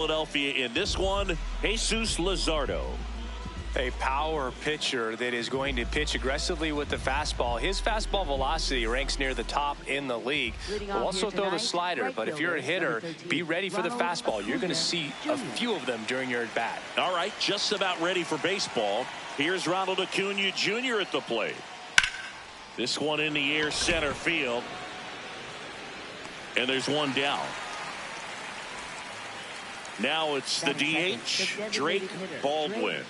Philadelphia in this one, Jesus Luzardo. A power pitcher that is going to pitch aggressively with the fastball. His fastball velocity ranks near the top in the league. Will also throw the slider, but if you're a hitter, be ready for the fastball. You're going to see a few of them during your at-bat. All right, just about ready for baseball. Here's Ronald Acuna Jr. at the plate. This one in the air, center field. And there's one down. Now it's the DH, Drake Baldwin.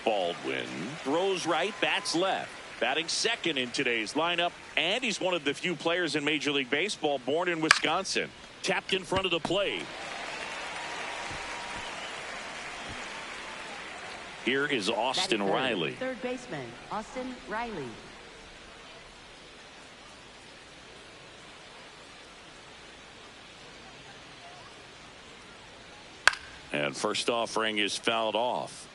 Baldwin throws right, bats left. Batting second in today's lineup, and he's one of the few players in Major League Baseball born in Wisconsin. Tapped in front of the plate. Here is Austin Riley. Third baseman, Austin Riley. And first offering is fouled off.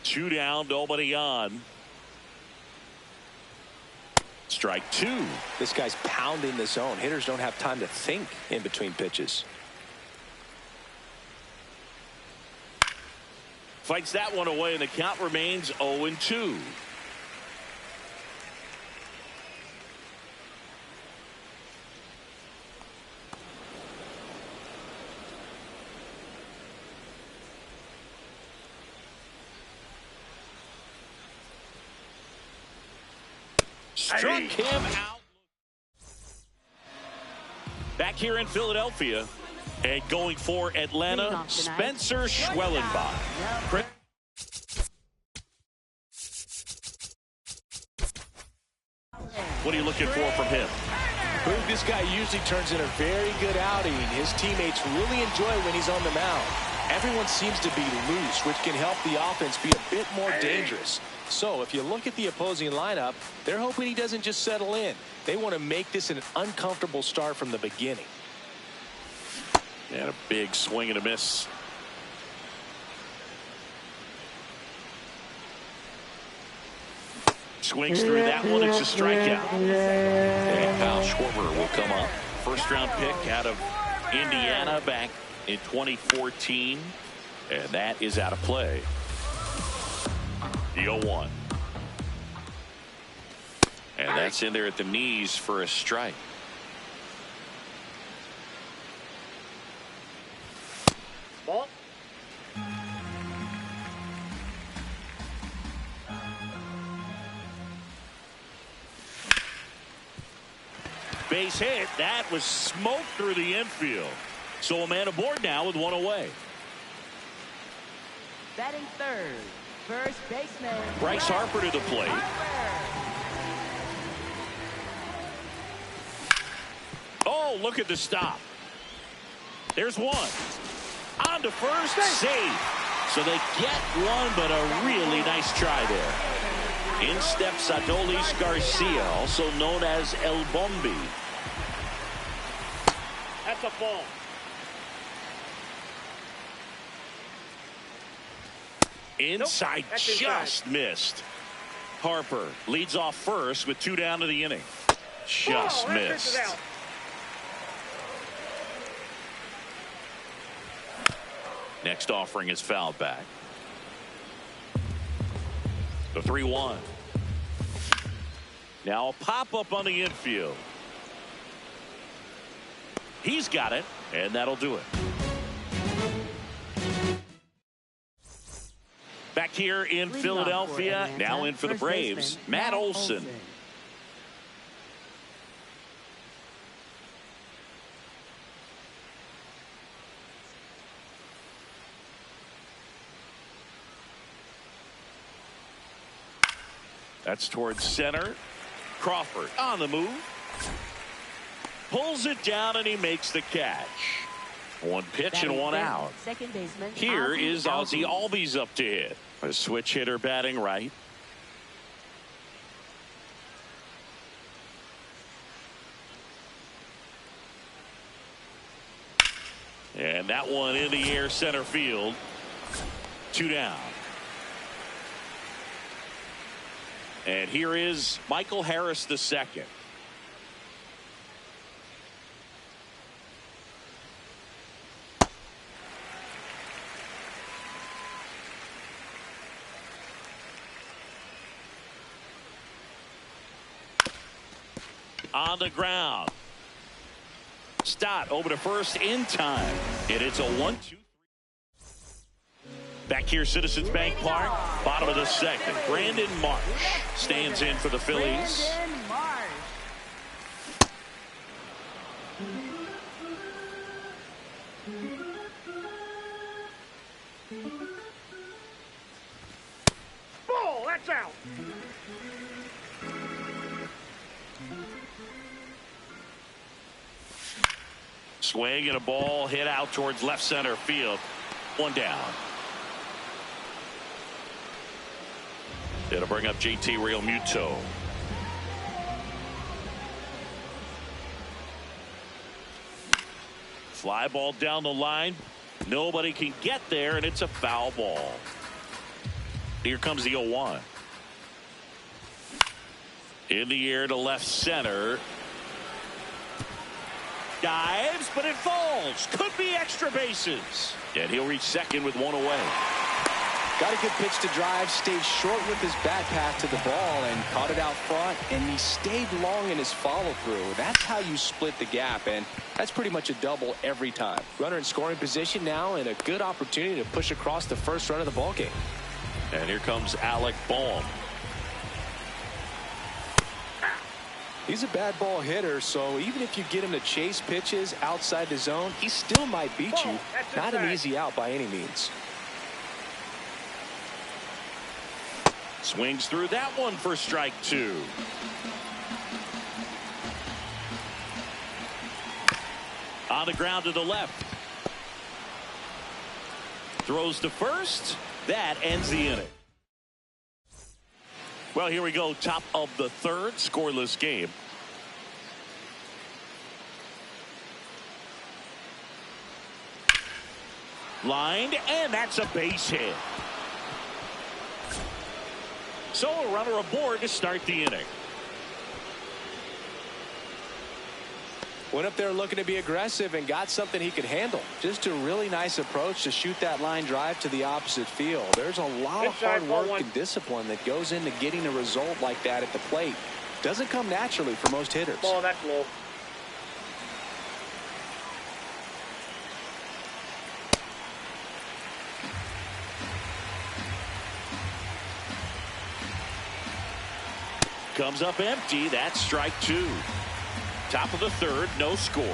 Two down, nobody on. Strike two. This guy's pounding the zone. Hitters don't have time to think in between pitches. Fights that one away, and the count remains 0-2. Struck him out. Back here in Philadelphia. And going for Atlanta, Spencer Schwellenbach. What are you looking for from him? This guy usually turns in a very good outing. His teammates really enjoy when he's on the mound. Everyone seems to be loose, which can help the offense be a bit more dangerous. So if you look at the opposing lineup, they're hoping he doesn't just settle in. They want to make this an uncomfortable start from the beginning. And a big swing and a miss. Swings through that one. It's a strikeout. And Kyle Schwarber will come up. First round pick out of Indiana back in 2014. And that is out of play. The 0-1. And that's in there at the knees for a strike. Ball. Base hit. That was smoke through the infield. So a man aboard now with one away. Batting third, first baseman Bryce Harper to the plate. Oh, look at the stop. There's one. On to first, save. So they get one, but a really nice try there. In steps Adolis Garcia, also known as El Bombi. That's a ball. Inside, nope, just missed. Harper leads off first with two down to the inning. Just missed. Next offering is fouled back. The 3-1. Now a pop-up on the infield. He's got it, and that'll do it. Back here in Philadelphia, now in for the Braves, Matt Olson. That's towards center. Crawford on the move. Pulls it down and he makes the catch. One pitch and one out. Second baseman. Here is Ozzie Albies up to hit. A switch hitter batting right. And that one in the air center field. 2 down. And here is Michael Harris II. On the ground. Stott over to first in time. And it's a 1-2-3. Back here, Citizens Bank Park, bottom of the second. Brandon Marsh stands in for the Phillies. Brandon Marsh. Ball, that's out. Swing and a ball hit out towards left center field. 1 down. It'll bring up JT Realmuto. Fly ball down the line. Nobody can get there, and it's a foul ball. Here comes the 0-1. In the air to left center. Dives, but it falls. Could be extra bases. And he'll reach second with 1 away. Got a good pitch to drive, stayed short with his bat path to the ball and caught it out front, and he stayed long in his follow through. That's how you split the gap, and that's pretty much a double every time. Runner in scoring position now, and a good opportunity to push across the first run of the ball game. And here comes Alec Bohm. He's a bad ball hitter, so even if you get him to chase pitches outside the zone, he still might beat you. Not an easy out by any means. Swings through that one for strike 2. On the ground to the left. Throws to first. That ends the inning. Well, here we go. Top of the third. Scoreless game. Lined, and that's a base hit. So a runner aboard to start the inning. Went up there looking to be aggressive and got something he could handle. Just a really nice approach to shoot that line drive to the opposite field. There's a lot of hard work and discipline that goes into getting a result like that at the plate. Doesn't come naturally for most hitters. Ball, that's low. Comes up empty. That's strike 2. Top of the third, no score.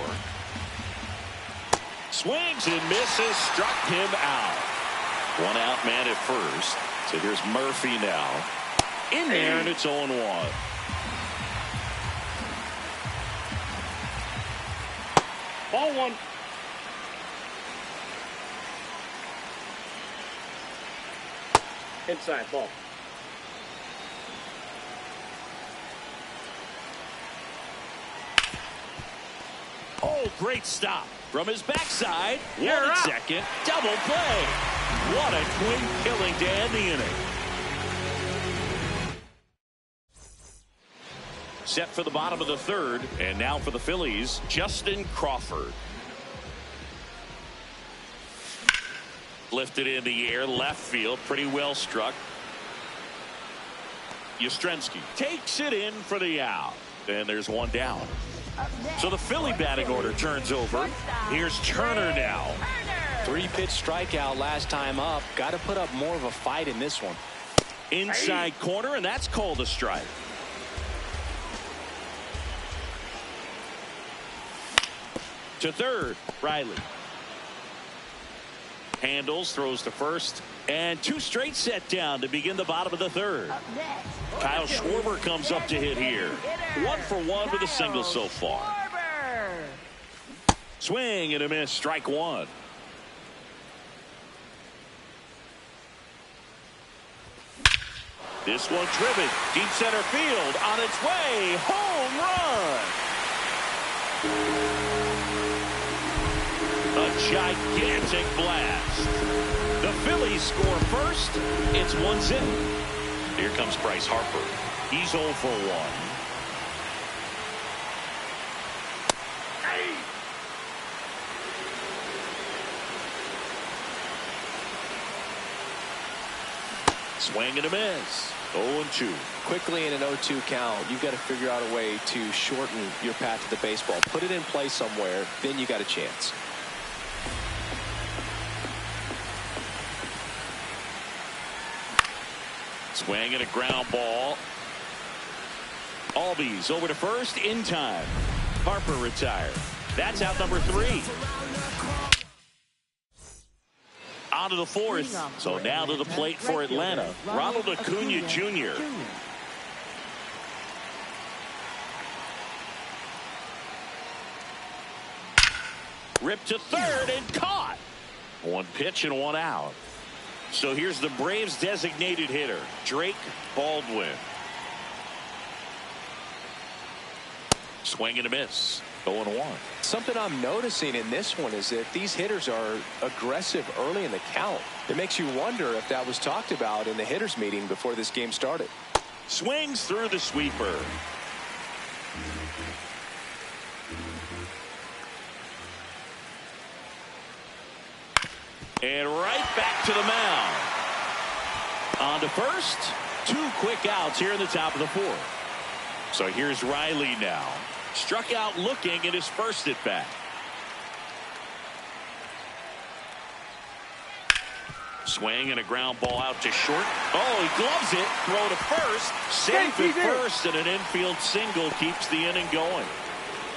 Swings and misses, struck him out. 1 out, man at first. So here's Murphy now. In there, and it's 0-1. Ball 1. Inside, ball. Oh, great stop. From his backside, You're one at out. second, double play. What a twin killing to end the inning. Set for the bottom of the third, and now for the Phillies, Justin Crawford. Lifted in the air, left field, pretty well struck. Yastrzemski takes it in for the out, and there's 1 down. So the Philly batting order turns over. Here's Turner now. 3-pitch strikeout last time up. Got to put up more of a fight in this one. Inside corner, and that's called a strike. To third, Riley. Handles, throws to first, and 2 straight set down to begin the bottom of the third. Kyle Schwarber comes up to hit here. 1 for 1 with a single so far. Swing and a miss, strike 1. This one driven deep center field, on its way, home run. A gigantic blast. The Phillies score first. It's 1-0. Here comes Bryce Harper. He's 0 for 1. Swing and a miss. 0-2. Quickly in an 0-2 count, you've got to figure out a way to shorten your path to the baseball. Put it in play somewhere, then you got a chance. Swing and a ground ball. Albies over to first in time. Harper retired. That's out number 3. On to the 4th. So now to the plate for Atlanta. Ronald Acuna Jr. Ripped to third and caught. 1 pitch and 1 out. So here's the Braves designated hitter, Drake Baldwin. Swing and a miss. 0-1. Something I'm noticing in this one is that these hitters are aggressive early in the count. It makes you wonder if that was talked about in the hitters meeting before this game started. Swings through the sweeper. And right back to the mound. On to first. 2 quick outs here in the top of the 4th. So here's Riley now. Struck out looking at his first at bat. Swing and a ground ball out to short. Oh, he gloves it. Throw to first. Safe at first, and an infield single keeps the inning going.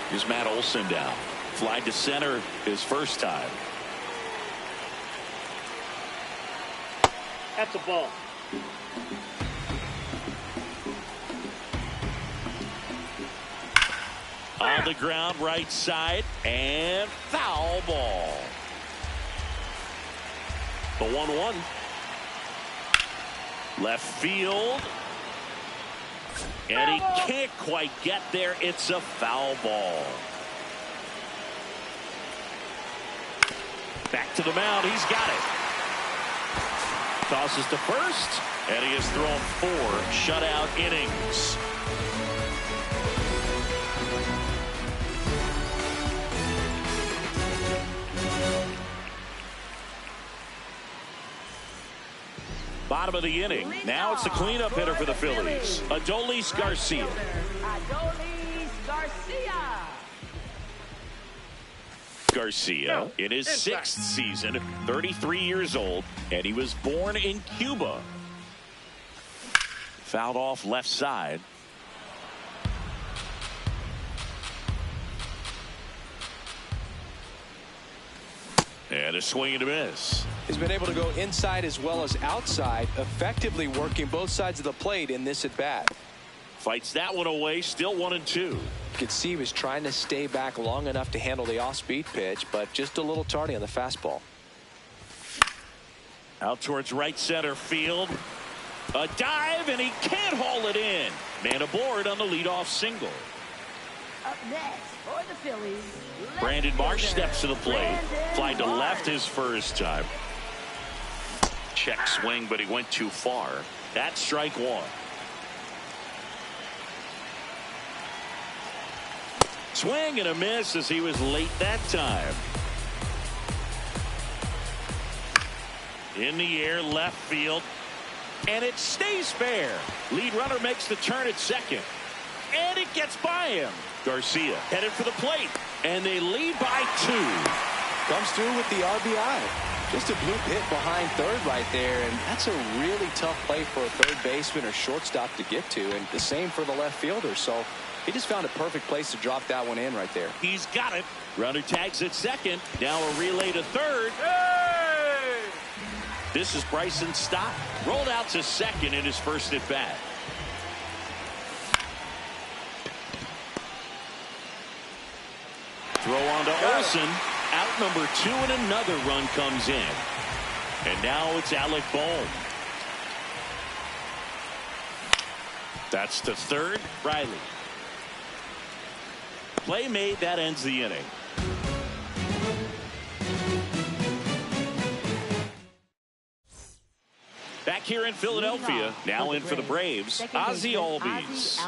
Here's Matt Olson down. Fly to center his first time. That's a ball. On the ground, right side, and foul ball. The 1-1. Left field. And he can't quite get there. It's a foul ball. Back to the mound. He's got it. Tosses to first, and he has thrown 4 shutout innings. Bottom of the inning. Now it's the cleanup hitter for the Phillies, Adolis Garcia. Garcia in his 6th season, 33 years old, and he was born in Cuba. Fouled off left side. And a swing and a miss. He's been able to go inside as well as outside, effectively working both sides of the plate in this at bat. Fights that one away, still 1-2. You could see he was trying to stay back long enough to handle the off-speed pitch, but just a little tardy on the fastball. Out towards right center field. A dive, and he can't haul it in. Man aboard on the leadoff single. Up next for the Phillies, Brandon Marsh steps to the plate. Fly to left his first time. Check swing, but he went too far. That's strike 1. Swing and a miss as he was late that time. In the air, left field. And it stays fair. Lead runner makes the turn at second. And it gets by him. Garcia headed for the plate. And they lead by 2. Comes through with the RBI. Just a bloop hit behind third right there, and that's a really tough play for a third baseman or shortstop to get to, and the same for the left fielder. So he just found a perfect place to drop that one in right there. He's got it. Runner tags at second. Now a relay to third. Hey! This is Bryson Stott. Rolled out to second in his first at bat. Throw on to Olson. Out number 2, and another run comes in. And now it's Alec Bohm. That's to third. Riley. Play made. That ends the inning. Back here in Philadelphia, now in for the Braves, Ozzie Albies.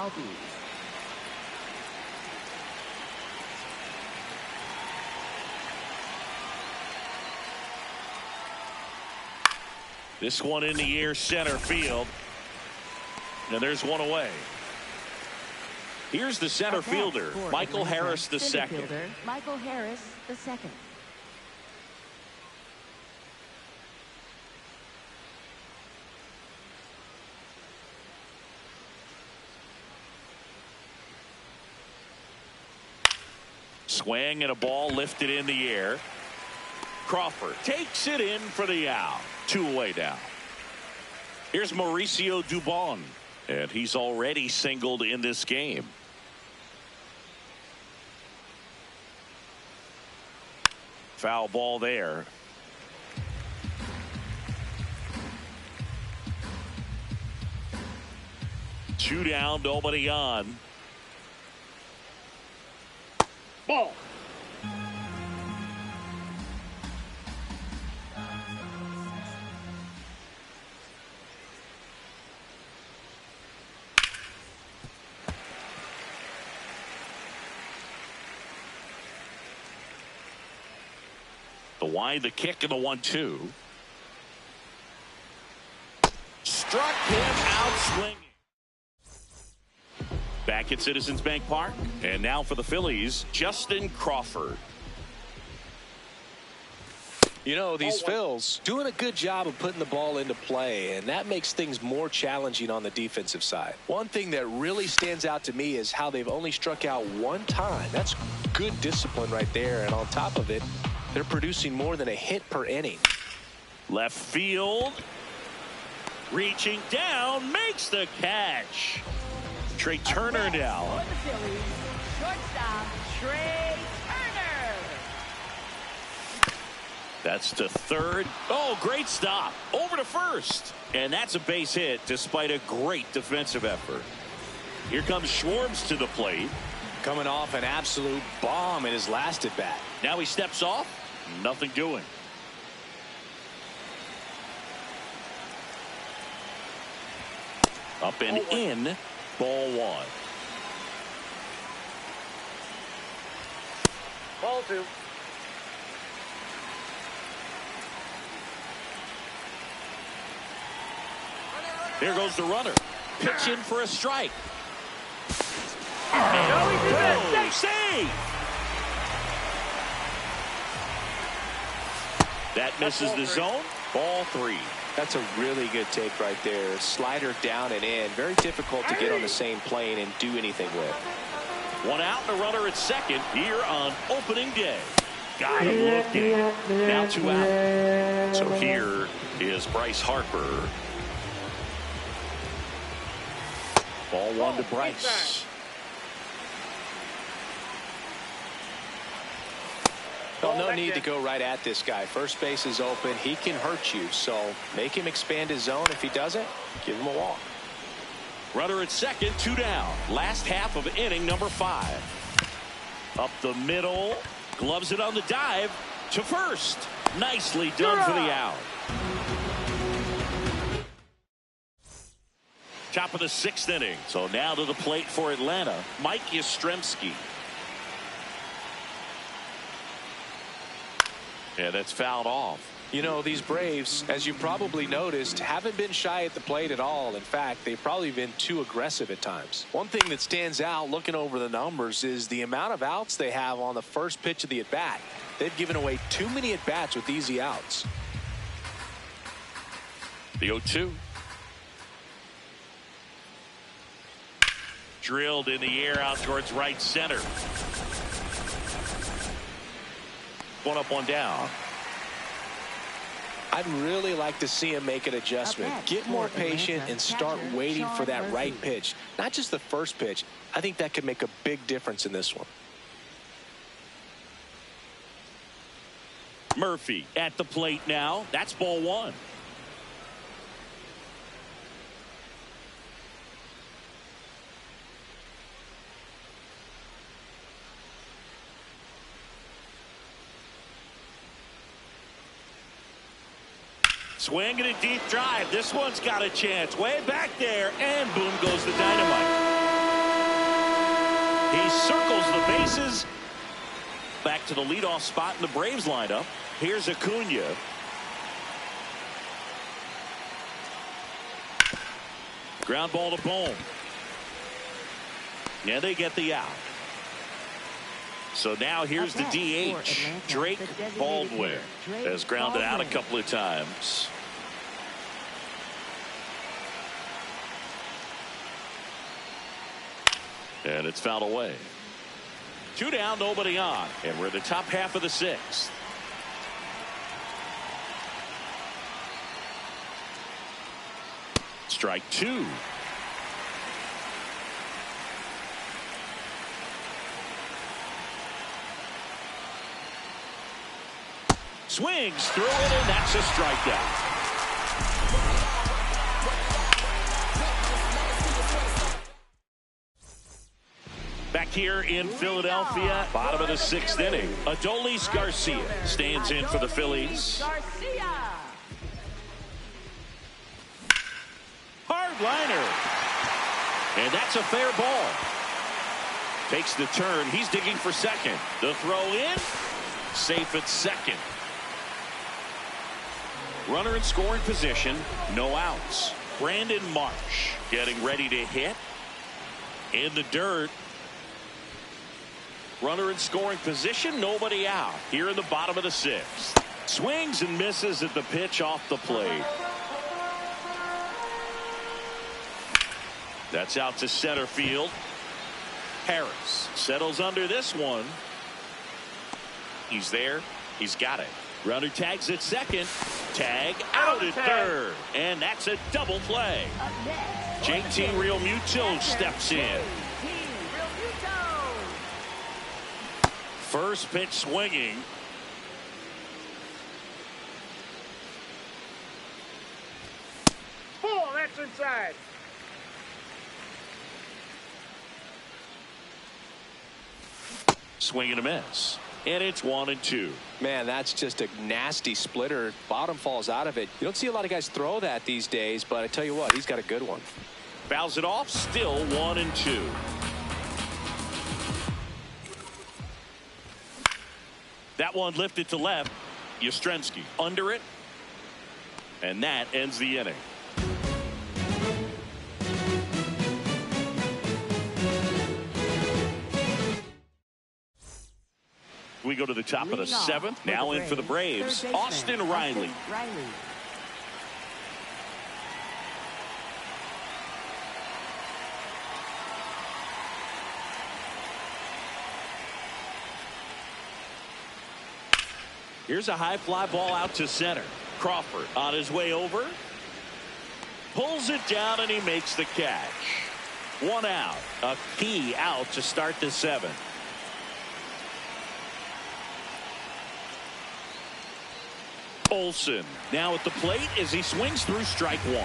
This one in the air, center field. And there's one away. Here's the center fielder, Michael Harris II. Michael Harris II. Swing and a ball lifted in the air. Crawford takes it in for the out. 2 away now. Here's Mauricio Dubon, and he's already singled in this game. Foul ball there. Two down, nobody on. Ball. The wide, the kick, and the 1-2. Struck him out swinging. Back at Citizens Bank Park. And now for the Phillies, Justin Crawford. You know, these Phils doing a good job of putting the ball into play, and that makes things more challenging on the defensive side. One thing that really stands out to me is how they've only struck out 1 time. That's good discipline right there, and on top of it, they're producing more than a hit per inning. Left field. Reaching down, makes the catch. Trey Turner now. For the Phillies, shortstop Trey Turner. That's to third. Oh, great stop. Over to first. And that's a base hit despite a great defensive effort. Here comes Schwartz to the plate. Coming off an absolute bomb in his last at bat. Now he steps off. Nothing doing. Up and in. Ball 1. Ball 2. There goes the runner. Pitch in for a strike. Oh, save! That misses the zone. Ball 3. That's a really good take right there. Slider down and in. Very difficult to get on the same plane and do anything with. 1 out and a runner at second here on opening day. Got him looking. Now 2 out. So here is Bryce Harper. Ball 1 to Bryce. Well, no need to go right at this guy. First base is open. He can hurt you. So make him expand his zone. If he doesn't, give him a walk. Runner at second, 2 down. Last half of inning number 5. Up the middle. Gloves it on the dive to first. Nicely done for the out. Top of the 6th inning. So now to the plate for Atlanta, Mike Yastrzemski. Yeah, that's fouled off. You know, these Braves, as you probably noticed, haven't been shy at the plate at all. In fact, they've probably been too aggressive at times. One thing that stands out looking over the numbers is the amount of outs they have on the first pitch of the at-bat. They've given away too many at-bats with easy outs. The 0-2. Drilled in the air out towards right center. 1 up, 1 down. I'd really like to see him make an adjustment. Get more patient and start waiting for that right pitch. Not just the first pitch. I think that could make a big difference in this one. Murphy at the plate now. That's ball 1. Swing and a deep drive. This one's got a chance. Way back there, and boom goes the dynamite. He circles the bases. Back to the leadoff spot in the Braves lineup. Here's Acuna. Ground ball to Bohm. Yeah, they get the out. So now here's the DH. Drake Baldwin has grounded out a couple of times. And it's fouled away. 2 down, nobody on. And we're in the top half of the 6th. Strike 2. Swings through it, and that's a strikeout. Back here in Philadelphia, bottom of the 6th inning. Adolis Garcia stands in for the Phillies. Hard liner. And that's a fair ball. Takes the turn. He's digging for second. The throw in. Safe at second. Runner in scoring position. No outs. Brandon Marsh getting ready to hit. In the dirt. Runner in scoring position. Nobody out. Here in the bottom of the 6th. Swings and misses at the pitch off the plate. That's out to center field. Harris settles under this one. He's there. He's got it. Runner tags at second. Tag out at third. And that's a double play. JT Realmuto steps in. First pitch swinging. Ball, that's inside. Swing and a miss. And it's 1-2. Man, that's just a nasty splitter. Bottom falls out of it. You don't see a lot of guys throw that these days, but I tell you what, he's got a good one. Fouls it off. Still 1-2. That one lifted to left. Yastrzemski under it. And that ends the inning. We go to the top of the 7th. Now in for the Braves, Austin Riley. Here's a high fly ball out to center. Crawford on his way over. Pulls it down and he makes the catch. 1 out. A key out to start the 7th. Olsen now at the plate as he swings through strike 1.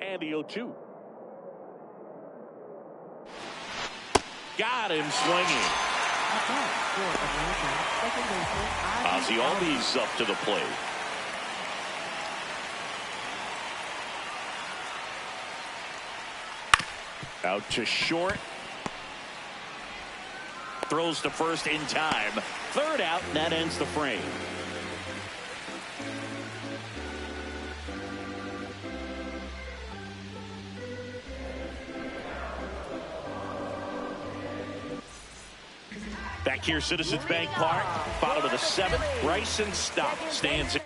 And the 0-2. Got him swinging. Ozzie Albies up to the plate. Out to short. Throws to first in time. 3rd out, and that ends the frame. Back here, Citizens Bank Park, bottom of the 7th. Bryson Stott stands in.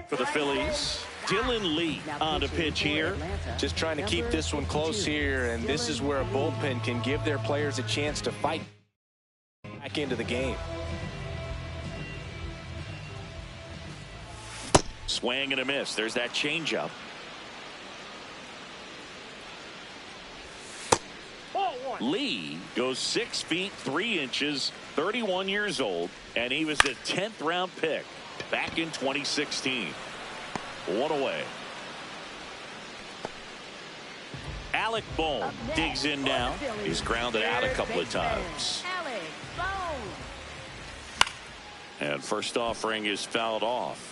For the Phillies, Dylan Lee on the pitch here. Just trying to keep this one close here, and this is where a bullpen can give their players a chance to fight back into the game. Swing and a miss. There's that changeup. Ball 1. Lee goes 6 feet 3 inches, 31 years old, and he was a 10th round pick back in 2016. 1 away. Alec Bohm digs in now. He's grounded out a couple of times. Alec Bohm. And first offering is fouled off.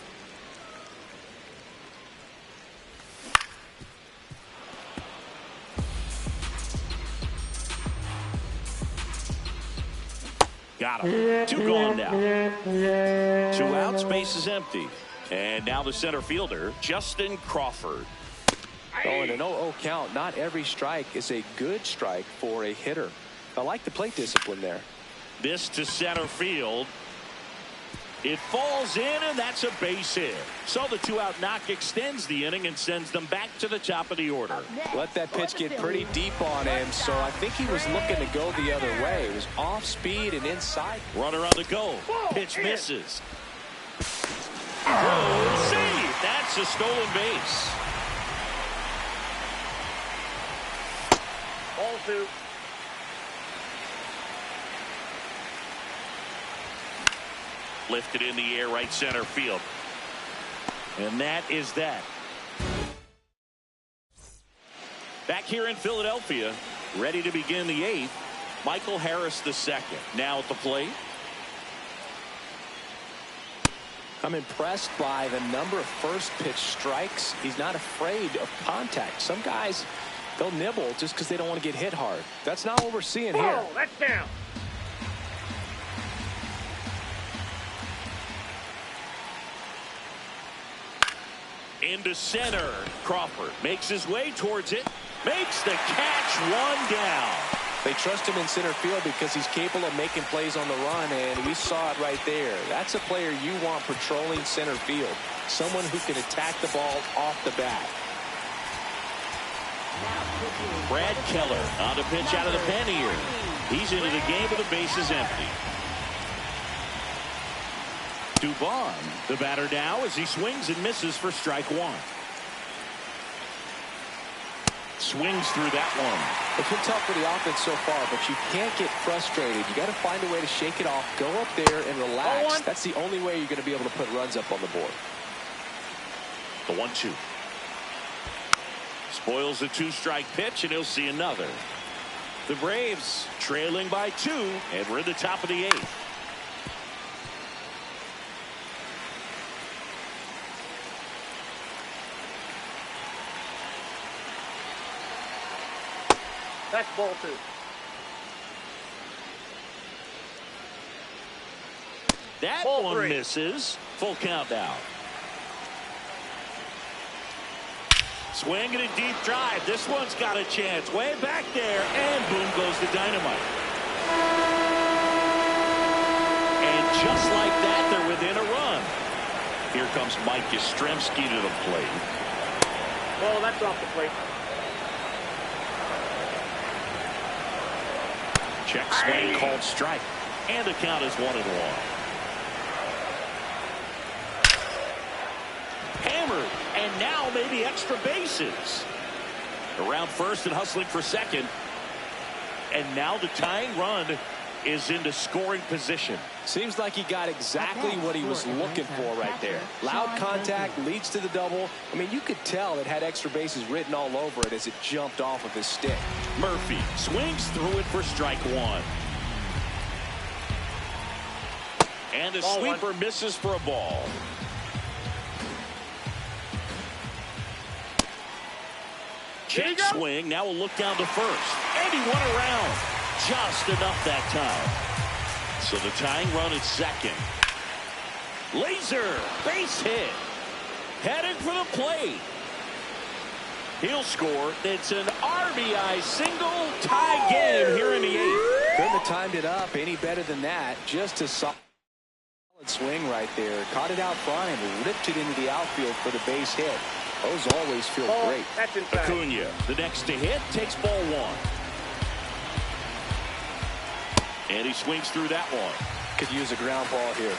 Got him. 2 gone now. 2 out. Space is empty. And now the center fielder, Justin Crawford. Oh, and an 0-0 count. Not every strike is a good strike for a hitter. I like the plate discipline there. This to center field. It falls in, and that's a base hit. So the 2-out knock extends the inning and sends them back to the top of the order. Let that pitch get pretty deep on him, so I think he was looking to go the other way. It was off speed and inside. Runner on the go. Pitch misses. Oh, save. That's a stolen base. Ball 2. Lifted in the air, right center field. And that is that. Back here in Philadelphia, ready to begin the 8th, Michael Harris II. Now at the plate. I'm impressed by the number of first pitch strikes. He's not afraid of contact. Some guys, they'll nibble just because they don't want to get hit hard. That's not what we're seeing here. Oh, that's down. Into center. Crawford makes his way towards it. Makes the catch. 1 down. They trust him in center field because he's capable of making plays on the run, and we saw it right there. That's a player you want patrolling center field. Someone who can attack the ball off the bat. Brad Keller on the pitch out of the pen here. He's into the game with the bases empty. Dubon, the batter now, as he swings and misses for strike 1. Swings through that one. It's been tough for the offense so far, but you can't get frustrated. You got to find a way to shake it off, go up there and relax. That's the only way you're going to be able to put runs up on the board. The 1-2. Spoils the 2-strike pitch, and he'll see another. The Braves trailing by 2, and we're at the top of the 8th. That's ball 2. That Ball one 3. misses. Full count now. Swing and a deep drive. This one's got a chance. Way back there, and boom goes the dynamite. And just like that, they're within a run. Here comes Mike Yastrzemski to the plate. Well, that's off the plate. Check swing called strike. And the count is 1-1. Hammered. And now maybe extra bases. Around first and hustling for second. And now the tying run is into scoring position. Seems like he got exactly what he was looking for right there. Loud contact leads to the double. I mean, you could tell it had extra bases written all over it as it jumped off of his stick. Murphy swings through it for strike 1. And the sweeper misses for a ball. Check swing. Now we'll look down to first. And he went around. Just enough that time. So the tying run at second. Laser. Base hit. Headed for the plate. He'll score. It's an RBI single. Tie game here in the 8th. Couldn't have timed it up any better than that. Just a solid swing right there. Caught it out front and ripped it into the outfield for the base hit. Those always feel great. That's inside. Acuna, the next to hit, takes ball 1. And he swings through that one. Could use a ground ball here.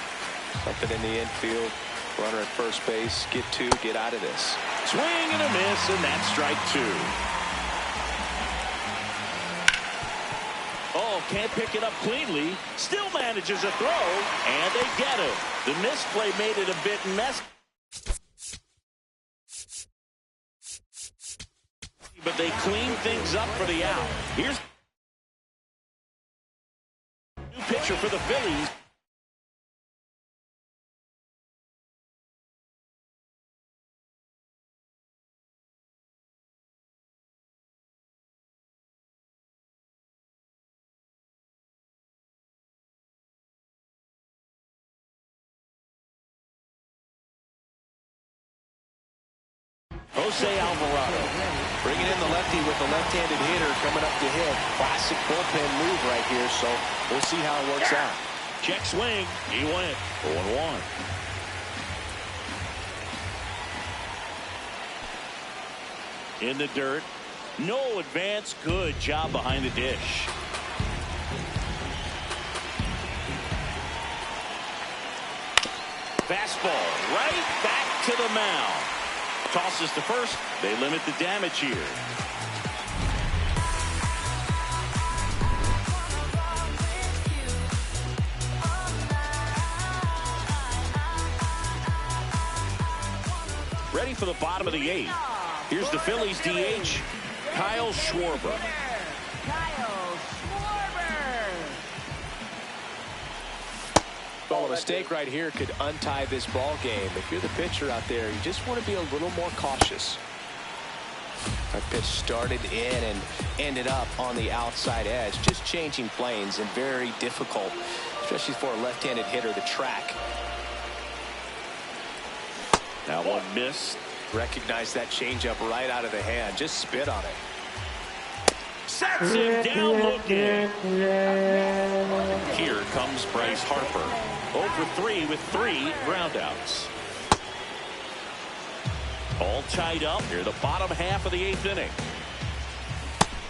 Something in the infield. Runner at first base. Get 2. Get out of this. Swing and a miss, and that's strike 2. can't pick it up cleanly. Still manages a throw, and they get it. The misplay made it a bit messy. But they clean things up for the out. Here's a new pitcher for the Phillies. Jose Alvarado bringing in the lefty with the left-handed hitter coming up to hit. Classic bullpen move right here, so we'll see how it works out. Check swing. He went 0-1. In the dirt. No advance. Good job behind the dish. Fastball right back to the mound. Tosses to first. They limit the damage here. Ready for the bottom of the 8th. Here's the Phillies DH, Kyle Schwarber. Well, a mistake right here could untie this ball game. If you're the pitcher out there, you just want to be a little more cautious. That pitch started in and ended up on the outside edge. Just changing planes and very difficult, especially for a left-handed hitter to track. That one missed. Recognize that changeup right out of the hand. Just spit on it. Sets him down looking. Here comes Bryce Harper. 0 for 3 with 3 groundouts. All tied up here, the bottom half of the 8th inning.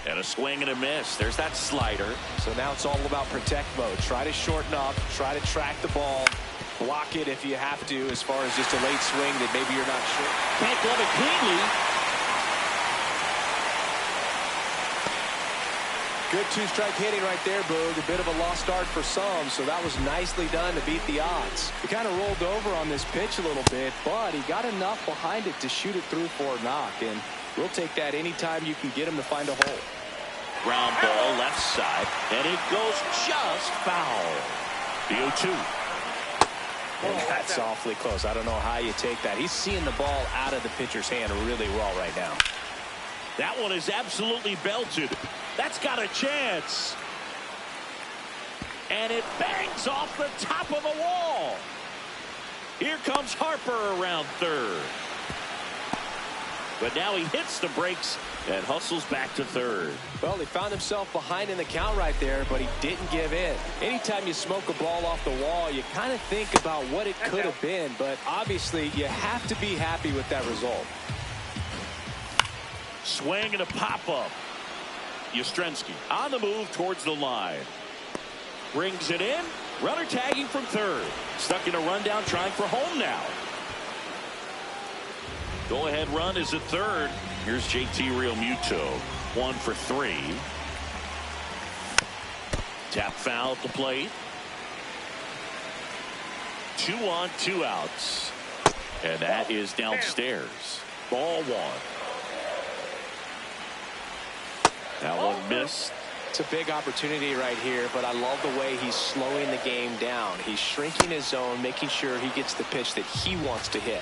And a swing and a miss. There's that slider. So now it's all about protect mode. Try to shorten up, try to track the ball, block it if you have to, as far as just a late swing that maybe you're not sure. Can't glove it cleanly. Good two-strike hitting right there, Boog. A bit of a lost start for some, so that was nicely done to beat the odds. He kind of rolled over on this pitch a little bit, but he got enough behind it to shoot it through for a knock, and we'll take that anytime you can get him to find a hole. Ground ball left side, and it goes just foul. The 0-2. And that's awfully close. I don't know how you take that. He's seeing the ball out of the pitcher's hand really well right now. That one is absolutely belted. That's got a chance. And it bangs off the top of the wall. Here comes Harper around third. But now he hits the brakes and hustles back to third. Well, he found himself behind in the count right there, but he didn't give in. Anytime you smoke a ball off the wall, you kind of think about what it could have been, but obviously you have to be happy with that result. Swing and a pop-up. Yastrzemski on the move towards the line. Brings it in. Runner tagging from third. Stuck in a rundown, trying for home now. Go-ahead run is at third. Here's JT Realmuto. 1 for 3. Tap foul at the plate. 2 on, 2 outs. And that is downstairs. Ball 1. That one missed. It's a big opportunity right here, but I love the way he's slowing the game down. He's shrinking his zone, making sure he gets the pitch that he wants to hit.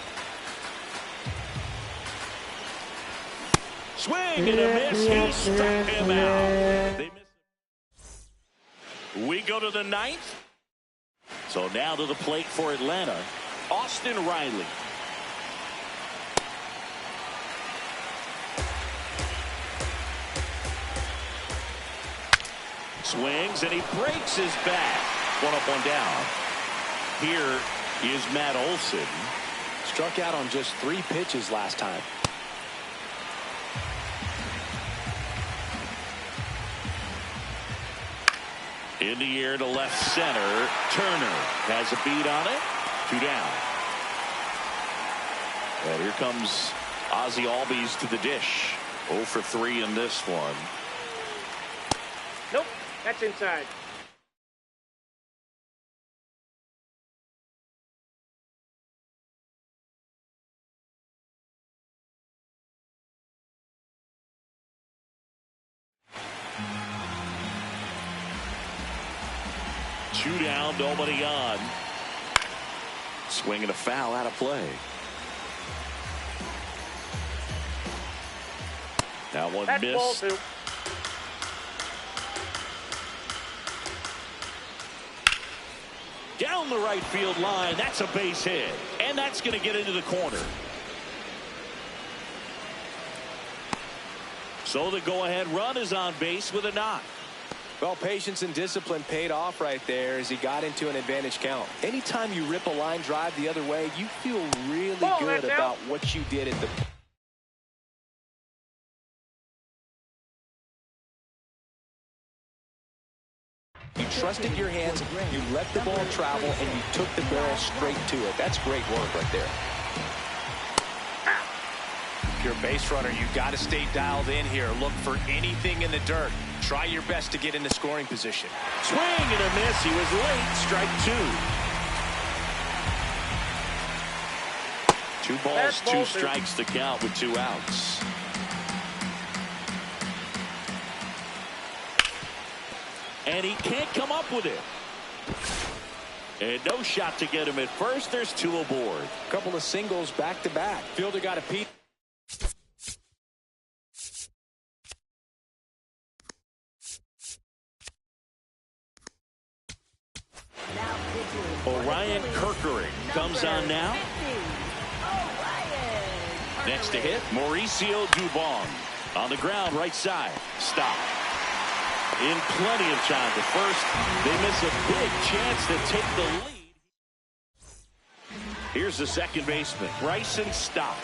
Swing and a miss. He struck him out. They miss. We go to the 9th. So now to the plate for Atlanta, Austin Riley. Swings and he breaks his back. 1 up, 1 down. Here is Matt Olson. Struck out on just 3 pitches last time. In the air to left center. Turner has a beat on it. 2 down. And here comes Ozzie Albies to the dish. 0 for 3 in this one. Nope. That's inside. Two down, nobody on. Swinging a foul out of play. That one That's ball missed. two. Down the right field line. That's a base hit. And that's going to get into the corner. So the go-ahead run is on base with a knock. Well, patience and discipline paid off right there as he got into an advantage count. Anytime you rip a line drive the other way, you feel really good about what you did at the... You trusted your hands, you let the ball travel, and you took the barrel straight to it. That's great work right there. If you're a base runner, you got to stay dialed in here. Look for anything in the dirt. Try your best to get into scoring position. Swing and a miss. He was late. Strike two. Two balls, two strikes to count with 2 outs. And he can't come up with it. And no shot to get him at first. There's 2 aboard. A couple of singles back to back. Fielder got a piece. Orion Kerkering comes on now. Next to hit, Mauricio Dubon. On the ground, right side. Stop. In plenty of time to first. They miss a big chance to take the lead. Here's the second baseman, Bryson Stott.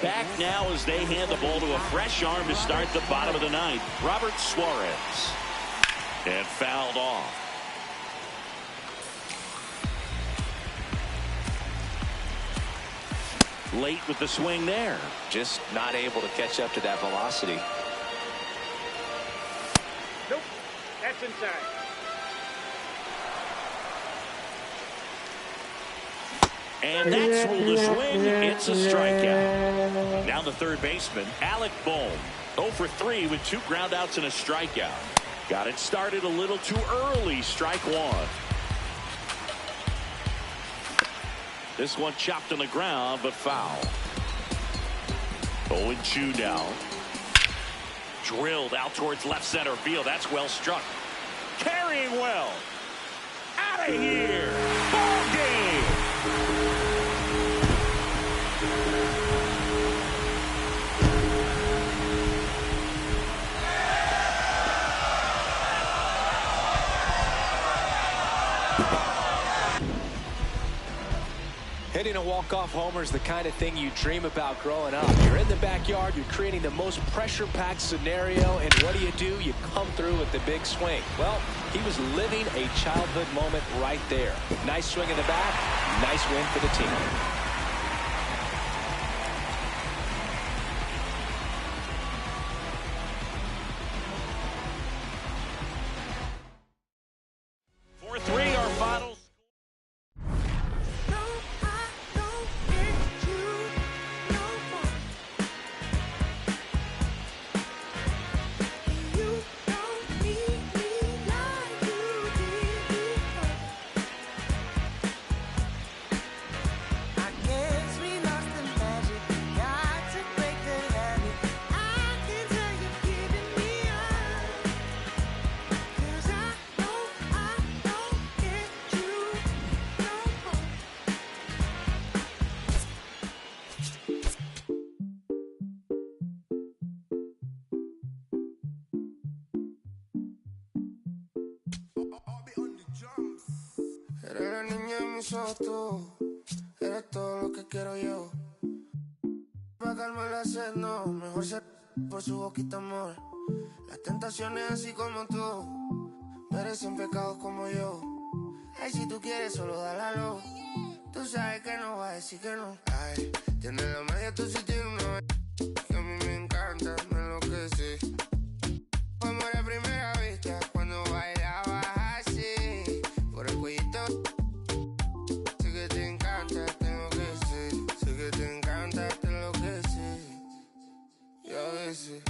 Back now as they hand the ball to a fresh arm to start the bottom of the ninth. Robert Suarez. And fouled off. Late with the swing there. Just not able to catch up to that velocity. Nope. That's inside. And that's ruled a swing. It's a strikeout. Now the third baseman, Alec Bohm. 0 for 3 with 2 groundouts and a strikeout. Got it started a little too early. Strike one. This one chopped on the ground, but foul. 0-2 now. Drilled out towards left center field. That's well struck. Carrying well. Out of here. Ball game. Hitting a walk-off homer is the kind of thing you dream about growing up. You're in the backyard, you're creating the most pressure-packed scenario, and what do? You come through with the big swing. Well, he was living a childhood moment right there. Nice swing in the back, nice win for the team. Eres la niña de mis ojos, tú. Eres todo lo que quiero yo. Pa' calmar la sed, no. Mejor ser por su boquita, amor. Las tentaciones así como tú merecen pecados como yo. Ay, si tú quieres, solo dale a lo. Tú sabes que no va a decir que no. Ay, tienes la magia, tú sí tienes una que a mí me encanta, me enloquece. Fue amor a primera vista cuando bailabas así. Por el cuellito, sé que te encanta, tengo que ser. Sé que te encanta, te enloquece. Y a veces,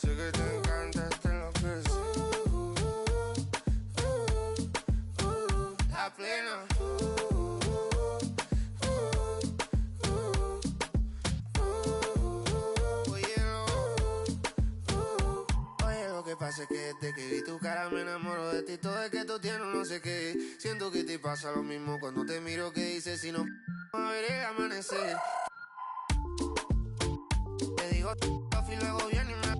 sé que te encanta, te enloquece. La plena. Pasa que desde que vi tu cara me enamoro de ti. Todo es que tú tienes no sé qué. Siento que te pasa lo mismo cuando te miro. Que dices si no a ver el amanecer. Te digo y luego viene y me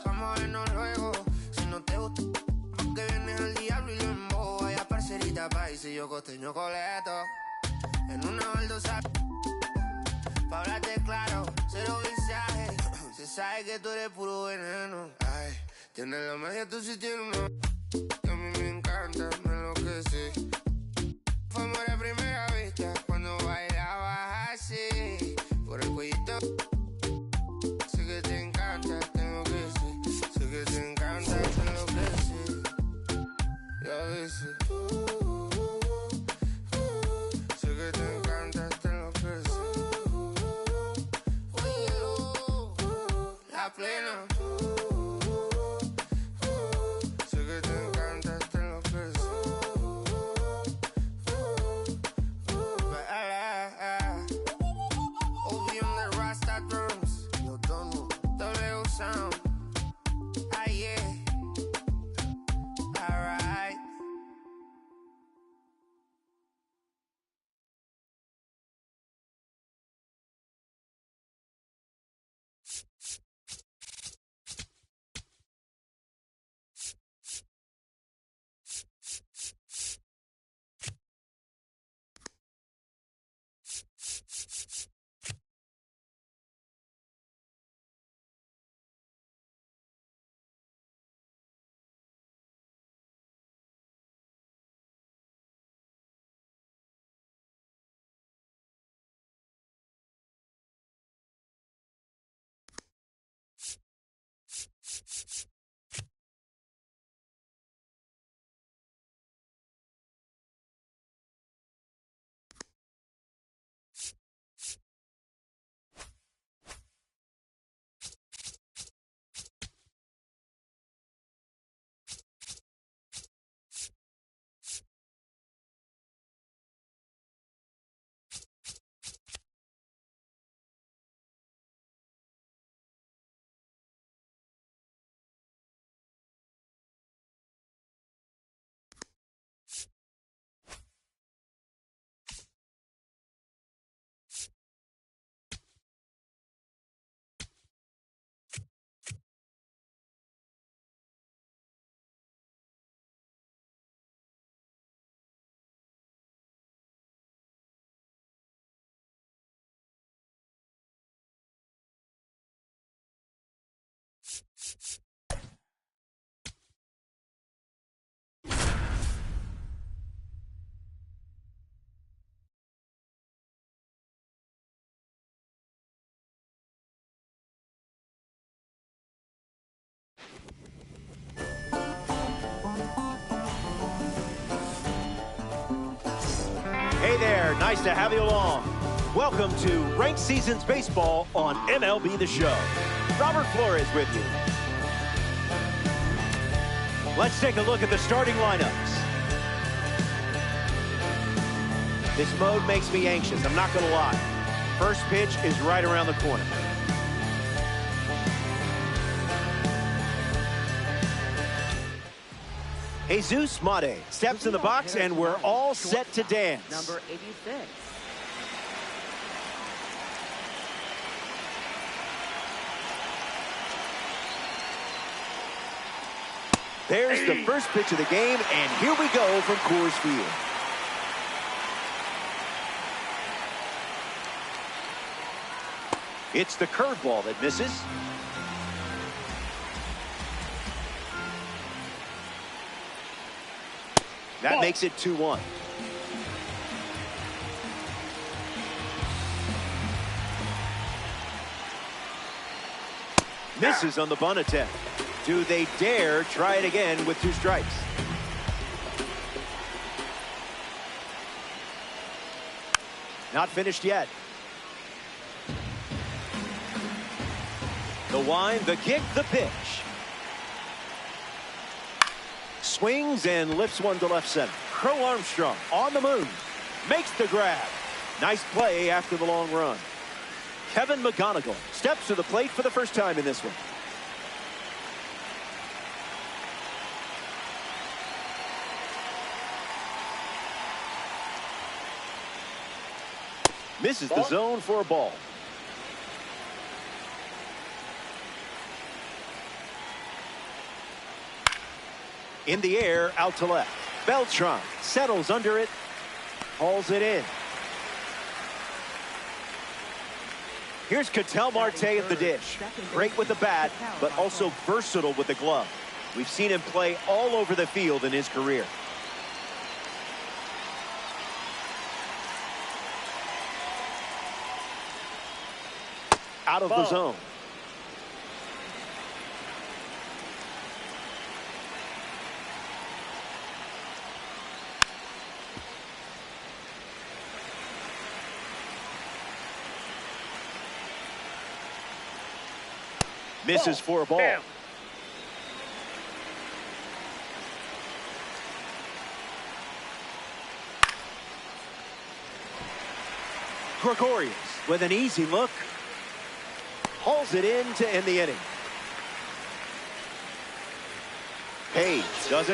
vamos a vernos luego. Si no te gusta porque vienes al diablo y lo embobo. Vaya parcerita país y yo costeño coleto. En una baldosa pa' hablarte claro, cero visaje. Se sabe que tú eres puro veneno. Ay, tienes la magia, tú sí tienes una que a mí me encanta, me enloquece. Fue amor a primera vista cuando bailabas así. Por el cuellito, sé que te encanta, tengo que ser. Sé que te encanta, te enloquece. Y a veces, sé que te encanta, te enloquece. La plena. Sé que te encanta, te enloquece. Obi on the Rasta drums. Yo tono, W sound. Ah, yeah. Alright. Hey there, nice to have you along. Welcome to Ranked Seasons Baseball on MLB The Show. Robert Flores with you. Let's take a look at the starting lineups. This mode makes me anxious, I'm not going to lie. First pitch is right around the corner. Jesus Mate steps in the box, and we're all set to dance. Number 86. There's the first pitch of the game, and here we go from Coors Field. It's the curveball that misses. That makes it 2-1. Misses on the bunt attempt. Do they dare try it again with 2 strikes? Not finished yet. The wind, the kick, the pitch. Swings and lifts one to left center. Crow Armstrong on the move. Makes the grab. Nice play after the long run. Kevin McGonigal steps to the plate for the first time in this one. Misses the zone for a ball. In the air, out to left. Beltran settles under it, hauls it in. Here's Ketel Marte at the dish. Great with the bat, but also versatile with the glove. We've seen him play all over the field in his career. Out of the zone. Misses for a ball. Down. Gregorius with an easy look. Hauls it in to end the inning. Page doesn't